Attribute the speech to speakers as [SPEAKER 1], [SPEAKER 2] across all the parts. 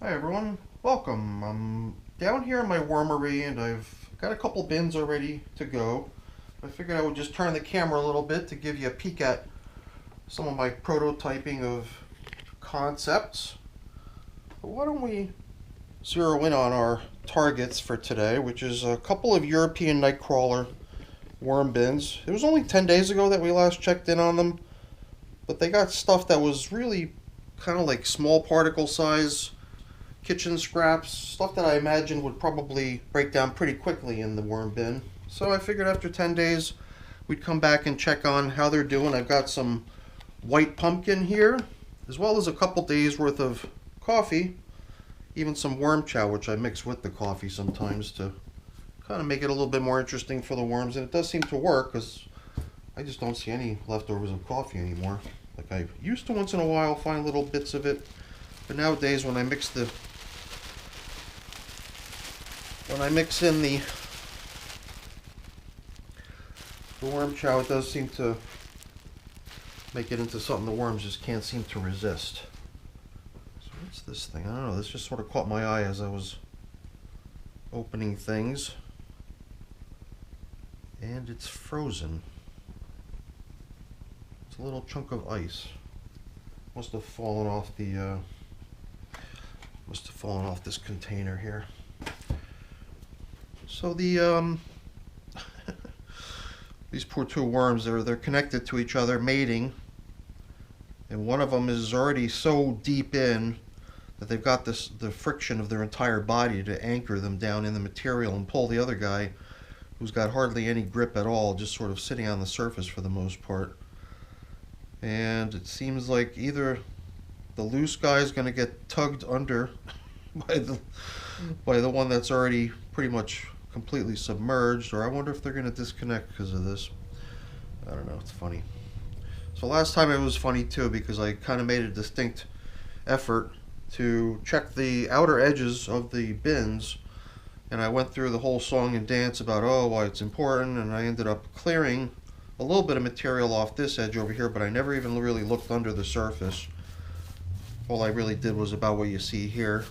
[SPEAKER 1] Hi everyone, welcome. I'm down here in my wormery and I've got a couple bins already to go. I figured I would just turn the camera a little bit to give you a peek at some of my prototyping of concepts. But why don't we zero in on our targets for today, which is a couple of European nightcrawler worm bins. It was only 10 days ago that we last checked in on them, but they got stuff that was really kind of like small particle size kitchen scraps, stuff that I imagine would probably break down pretty quickly in the worm bin. So I figured after 10 days we'd come back and check on how they're doing. I've got some white pumpkin here, as well as a couple days worth of coffee, even some worm chow, which I mix with the coffee sometimes to kind of make it a little bit more interesting for the worms. And it does seem to work because I just don't see any leftovers of coffee anymore. Like I used to once in a while find little bits of it, but nowadays when I mix in the worm chow, it does seem to make it into something the worms just can't seem to resist. So what's this thing? I don't know, this just sort of caught my eye as I was opening things. And it's frozen. It's a little chunk of ice. Must have fallen off this container here. So these poor two worms, they're connected to each other, mating, and one of them is already so deep in that they've got the friction of their entire body to anchor them down in the material and pull the other guy, who's got hardly any grip at all, just sort of sitting on the surface for the most part. And it seems like either the loose guy is going to get tugged under by the one that's already pretty much completely submerged, or I wonder if they're going to disconnect because of this. I don't know, it's funny. So last time it was funny too because I kind of made a distinct effort to check the outer edges of the bins, and I went through the whole song and dance about why it's important, and I ended up clearing a little bit of material off this edge over here, but I never even really looked under the surface. All I really did was about what you see here.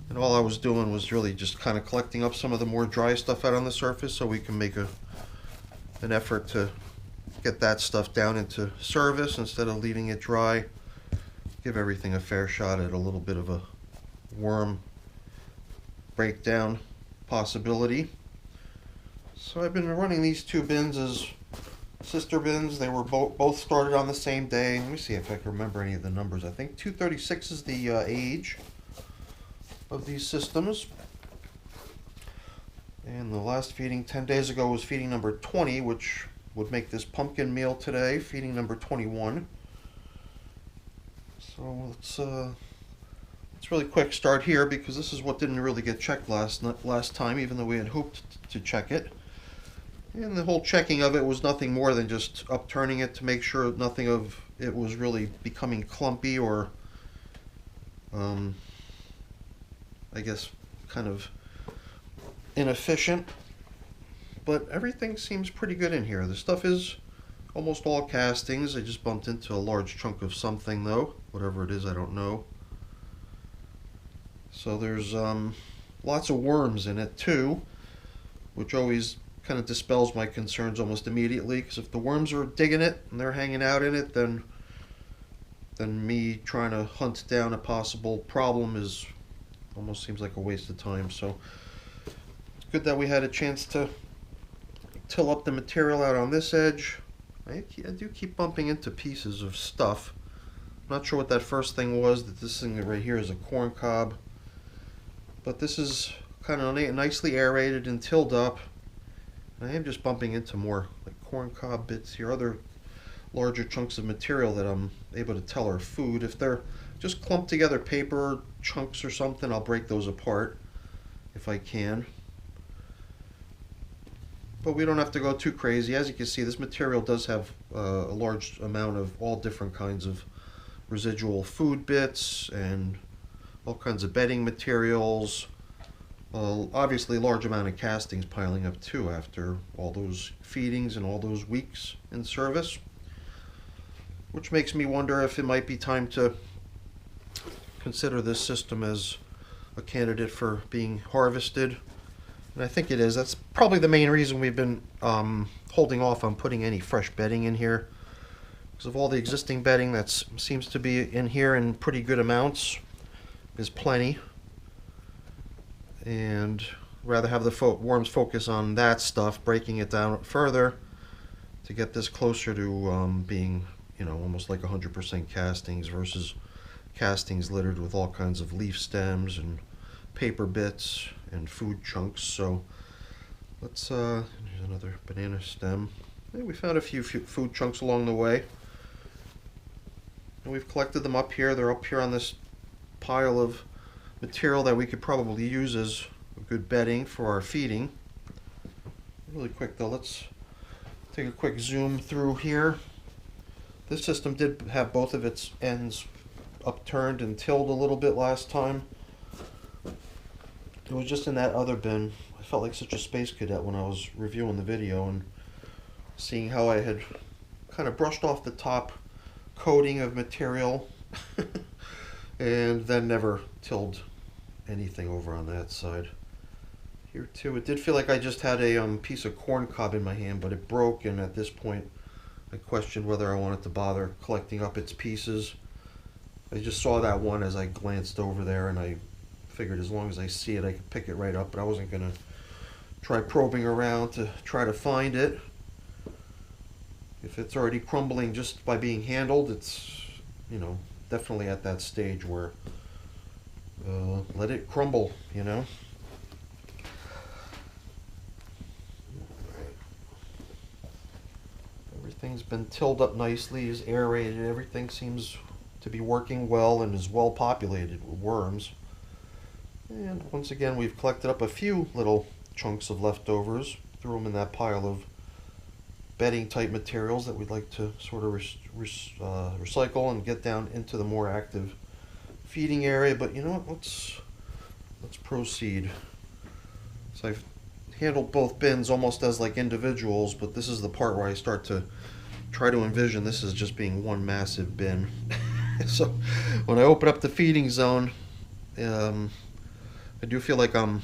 [SPEAKER 1] And all I was doing was really just kind of collecting up some of the more dry stuff out on the surface so we can make an effort to get that stuff down into service instead of leaving it dry. Give everything a fair shot at a little bit of a worm breakdown possibility. So I've been running these two bins as sister bins. They were both started on the same day. Let me see if I can remember any of the numbers. I think 236 is the age of these systems. And the last feeding 10 days ago was feeding number 20, which would make this pumpkin meal today feeding number 21. So let's really quick start here because this is what didn't really get checked last time, even though we had hoped to check it. And the whole checking of it was nothing more than just upturning it to make sure nothing of it was really becoming clumpy or I guess kind of inefficient. But everything seems pretty good in here. The stuff is almost all castings. I just bumped into a large chunk of something though. Whatever it is, I don't know. So there's lots of worms in it too, which always kind of dispels my concerns almost immediately, because if the worms are digging it and they're hanging out in it, then me trying to hunt down a possible problem is almost seems like a waste of time. So it's good that we had a chance to till up the material out on this edge. I do keep bumping into pieces of stuff. I'm not sure what that first thing was. That this thing right here is a corn cob, but this is kind of nicely aerated and tilled up. I am just bumping into more like corn cob bits here, other larger chunks of material that I'm able to tell are food. If they're just clumped together paper chunks or something, I'll break those apart if I can. But we don't have to go too crazy. As you can see, this material does have a large amount of all different kinds of residual food bits and all kinds of bedding materials. Obviously a large amount of castings piling up too after all those feedings and all those weeks in service, which makes me wonder if it might be time to consider this system as a candidate for being harvested. And I think it is. That's probably the main reason we've been holding off on putting any fresh bedding in here. Because of all the existing bedding that seems to be in here in pretty good amounts. There's plenty. And rather have the worms focus on that stuff, breaking it down further to get this closer to being, you know, almost like 100% castings versus castings littered with all kinds of leaf stems and paper bits and food chunks. So let's here's another banana stem. Yeah, we found a few food chunks along the way, and we've collected them up here. They're up here on this pile of material that we could probably use as good bedding for our feeding. Really quick though, let's take a quick zoom through here. This system did have both of its ends upturned and tilled a little bit last time. It was just in that other bin. I felt like such a space cadet when I was reviewing the video and seeing how I had kind of brushed off the top coating of material and then never tilled anything over on that side. Here too, it did feel like I just had a piece of corn cob in my hand, but it broke, and at this point I questioned whether I wanted to bother collecting up its pieces. I just saw that one as I glanced over there, and I figured as long as I see it I could pick it right up, but I wasn't going to try probing around to try to find it. If it's already crumbling just by being handled, it's, you know, definitely at that stage where let it crumble, you know. Everything's been tilled up nicely, is aerated, everything seems to be working well and is well populated with worms. And once again, we've collected up a few little chunks of leftovers, threw them in that pile of bedding type materials that we'd like to sort of recycle and get down into the more active feeding area. But you know what, let's proceed. So I've handled both bins almost as like individuals, but this is the part where I start to try to envision this as just being one massive bin. So when I open up the feeding zone, I do feel like I'm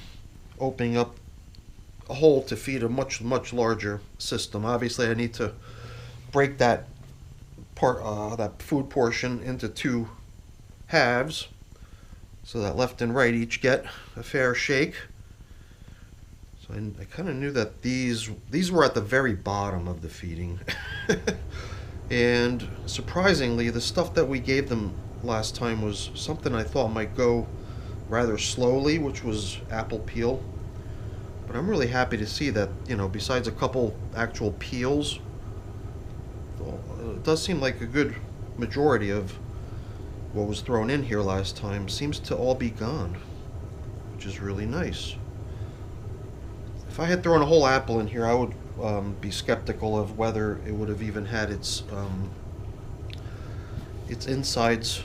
[SPEAKER 1] opening up a hole to feed a much larger system. Obviously I need to break that part, that food portion, into two halves so that left and right each get a fair shake. So I kind of knew that these were at the very bottom of the feeding. And surprisingly, the stuff that we gave them last time was something I thought might go rather slowly, which was apple peel. But I'm really happy to see that, you know, besides a couple actual peels, it does seem like a good majority of what was thrown in here last time seems to all be gone, which is really nice. If I had thrown a whole apple in here, I would be skeptical of whether it would have even had its insides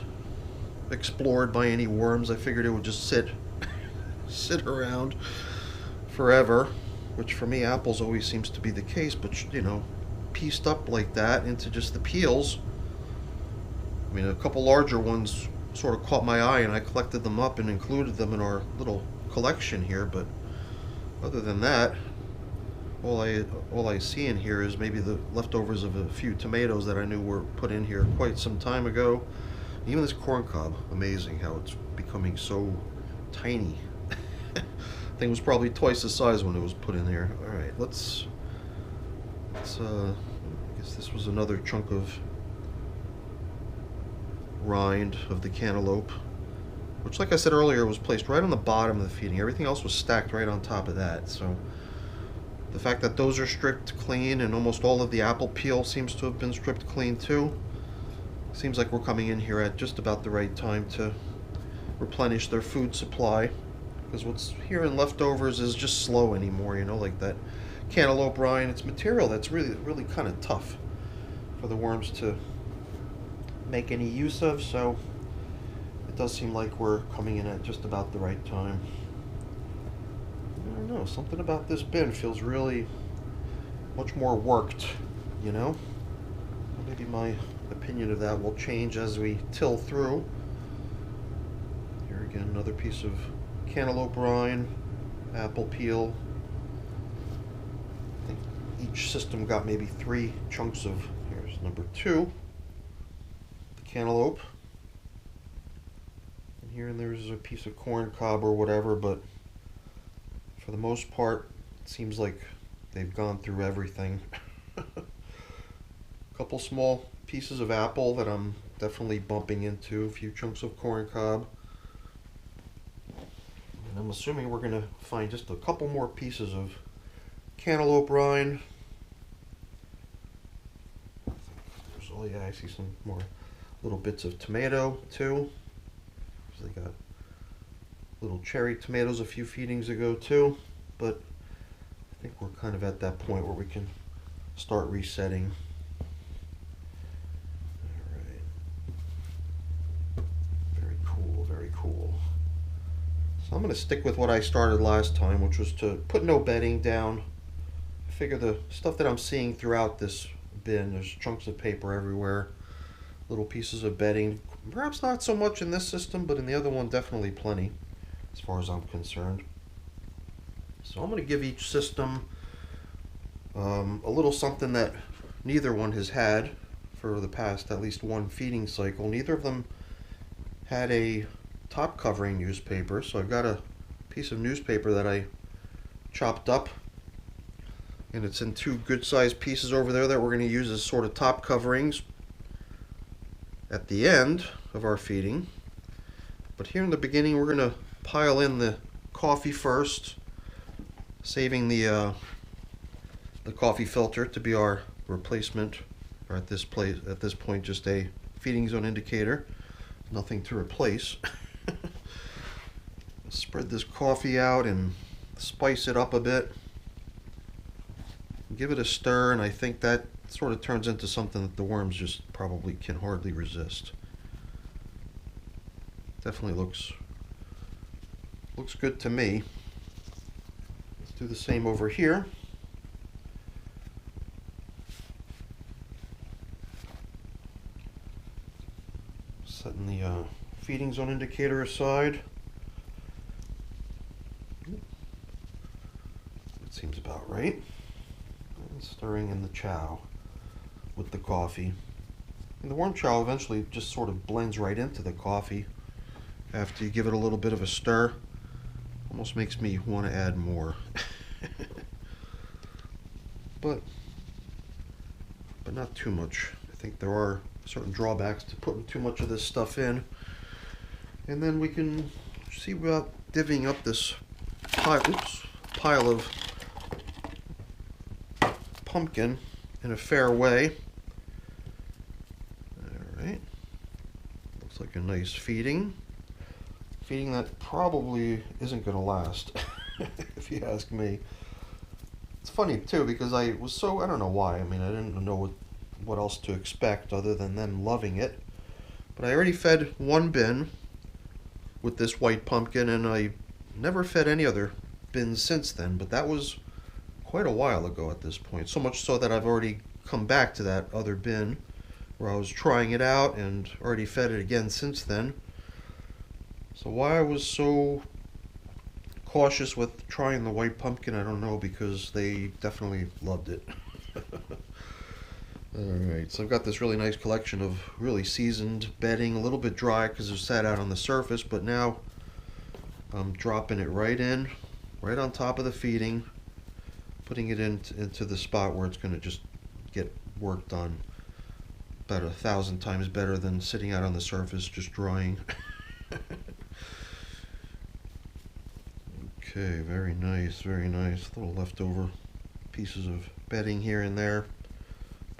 [SPEAKER 1] explored by any worms. I figured it would just sit around forever, which for me, apples always seems to be the case. But you know, pieced up like that into just the peels. I mean, a couple larger ones sort of caught my eye, and I collected them up and included them in our little collection here. But other than that, all I see in here is maybe the leftovers of a few tomatoes that I knew were put in here quite some time ago. Even this corn cob, amazing how it's becoming so tiny. Thing was probably twice the size when it was put in there. All right, let's I guess this was another chunk of rind of the cantaloupe, which, like I said earlier, was placed right on the bottom of the feeding. Everything else was stacked right on top of that. So the fact that those are stripped clean, and almost all of the apple peel seems to have been stripped clean too, seems like we're coming in here at just about the right time to replenish their food supply. Because what's here in leftovers is just slow anymore, you know, like that cantaloupe rind. It's material that's really kind of tough for the worms to make any use of, so it does seem like we're coming in at just about the right time. I don't know, something about this bin feels really much more worked, you know? Maybe my opinion of that will change as we till through. Again, another piece of cantaloupe rind, apple peel. I think each system got maybe 3 chunks of, here's number 2, the cantaloupe. And here and there's a piece of corn cob or whatever, but for the most part, it seems like they've gone through everything. A couple small pieces of apple that I'm definitely bumping into, a few chunks of corn cob. And I'm assuming we're going to find just a couple more pieces of cantaloupe rind. Oh yeah, I see some more little bits of tomato too. So they got little cherry tomatoes a few feedings ago too. But I think we're kind of at that point where we can start resetting. Very cool, very cool. So I'm going to stick with what I started last time, which was to put no bedding down. I figure the stuff that I'm seeing throughout this bin, there's chunks of paper everywhere, little pieces of bedding. Perhaps not so much in this system, but in the other one definitely plenty, as far as I'm concerned. So I'm going to give each system a little something that neither one has had for the past at least one feeding cycle. Neither of them had a top covering newspaper, so I've got a piece of newspaper that I chopped up, and it's in 2 good sized pieces over there that we're going to use as sort of top coverings at the end of our feeding. But here in the beginning, we're going to pile in the coffee first, saving the coffee filter to be our replacement, or at this point just a feeding zone indicator, nothing to replace. Spread this coffee out and spice it up a bit. Give it a stir, and I think that sort of turns into something that the worms just probably can hardly resist. Definitely looks good to me. Let's do the same over here. Setting the feeding zone indicator aside. That seems about right. And stirring in the chow with the coffee. And the worm chow eventually just sort of blends right into the coffee after you give it a little bit of a stir. Almost makes me want to add more. but not too much. I think there are certain drawbacks to putting too much of this stuff in. And then we can see about divvying up this pile of pumpkin in a fair way. Alright. Looks like a nice feeding. Feeding that probably isn't going to last, if you ask me. It's funny too, because I don't know why. I mean, I didn't know what else to expect other than them loving it. But I already fed one bin with this white pumpkin, and I never fed any other bins since then, but that was quite a while ago at this point. So much so that I've already come back to that other bin where I was trying it out and already fed it again since then. So why I was so cautious with trying the white pumpkin, I don't know, because they definitely loved it. Alright, so I've got this really nice collection of really seasoned bedding, a little bit dry because it sat out on the surface, but now I'm dropping it right in, right on top of the feeding, putting it into the spot where it's going to just get work done. About 1,000 times better than sitting out on the surface just drying. Okay, very nice, very nice. Little leftover pieces of bedding here and there.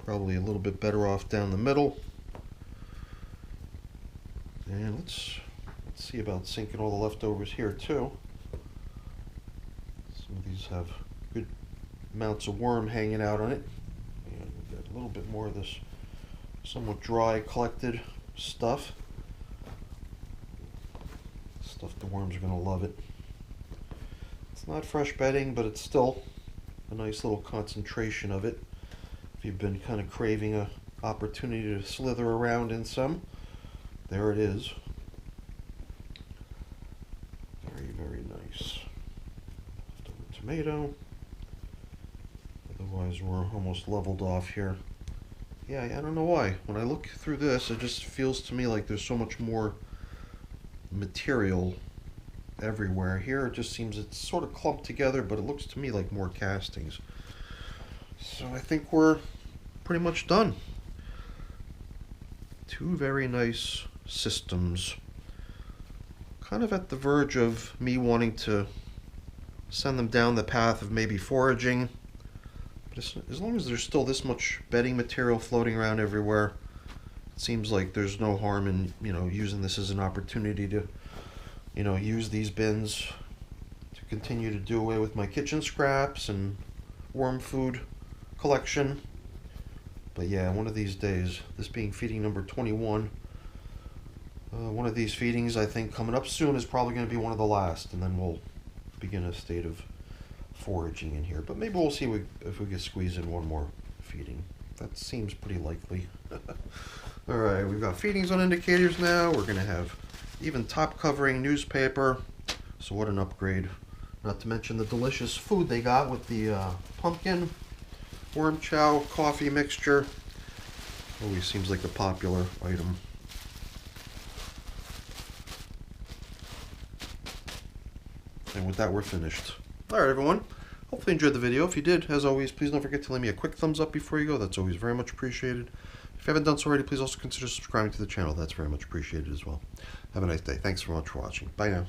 [SPEAKER 1] Probably a little bit better off down the middle. And let's see about sinking all the leftovers here too. Some of these have good amounts of worm hanging out on it. And we've got a little bit more of this somewhat dry collected stuff. Stuff the worms are going to love it. It's not fresh bedding, but it's still a nice little concentration of it. If you've been kind of craving an opportunity to slither around in some, there it is. tomato. Otherwise, we're almost leveled off here. Yeah, I don't know why. When I look through this, it just feels to me like there's so much more material everywhere. Here, it just seems it's sort of clumped together, but it looks to me like more castings. So I think we're pretty much done. Two very nice systems. Kind of at the verge of me wanting to send them down the path of maybe foraging. But as long as there's still this much bedding material floating around everywhere, it seems like there's no harm in, using this as an opportunity to, use these bins to continue to do away with my kitchen scraps and worm food collection. But yeah, one of these days, this being feeding number 21, one of these feedings I think coming up soon is probably going to be one of the last, and then we'll begin a state of foraging in here. But maybe we'll see if we can squeeze in one more feeding. That seems pretty likely. Alright, we've got feedings on indicators now. We're going to have even top covering newspaper. So what an upgrade. Not to mention the delicious food they got with the pumpkin, worm chow, coffee mixture. Always seems like a popular item. And with that, we're finished. Alright, everyone. Hopefully you enjoyed the video. If you did, as always, please don't forget to leave me a quick thumbs up before you go. That's always very much appreciated. If you haven't done so already, please also consider subscribing to the channel. That's very much appreciated as well. Have a nice day. Thanks so much for watching. Bye now.